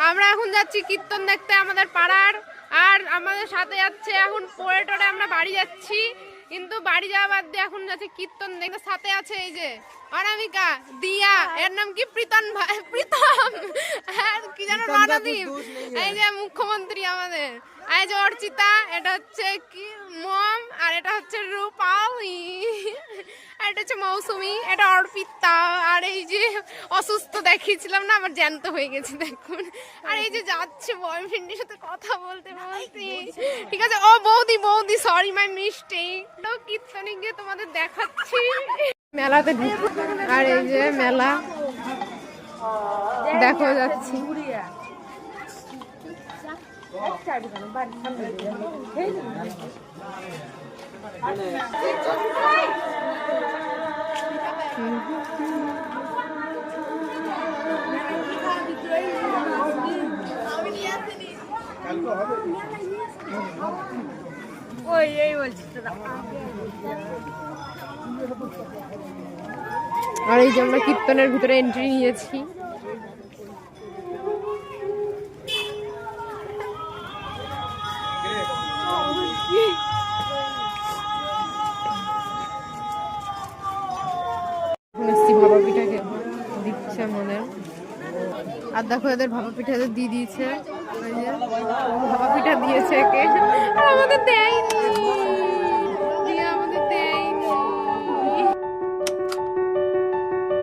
আমরা এখন যাচ্ছি কীর্তন দেখতে আমাদের পাড়ার। আর আমাদের সাথে যাচ্ছে এখন পরে টরে আমরা বাড়ি যাচ্ছি, কিন্তু বাড়ি যাওয়া বাদ দিয়ে এখন যাচ্ছে কীর্তন দেখতে। সাথে আছে এই যে অনামিকা, দিয়া, এর নাম কি প্রীতম, প্রীতম কি যেন রণদীপ, এই যে মুখ্যমন্ত্রী আমাদের, এই যে অর্চিতা, এটা হচ্ছে কি মম, আর এটা হচ্ছে রূপালী, এটা হচ্ছে মৌসুমী, এটা অর্পিতা, আর এই যে অসুস্থ দেখিয়েছিলাম না, আবার জ্যান্ত হয়ে গেছে দেখুন। আর এই যে যাচ্ছে বয়ফ্রেন্ডের সাথে কথা বলতে বলতে। ঠিক আছে, ও বৌদি বৌদি, সরি মাই মিস্টেক। তো কীর্তনে গিয়ে তোমাদের দেখাচ্ছি মেলাতে ঢুক। আর এই যে মেলা দেখো যাচ্ছি। আর এই যে আমরা কীর্তনের ভিতরে এন্ট্রি নিয়েছি। ভাপা পিঠাকে দিচ্ছে মনে, আর দেখো এদের ভাপা পিঠা দিয়ে দিয়েছে, ভাপা পিঠা দিয়েছে একে, আর আমাদের দেয়নি।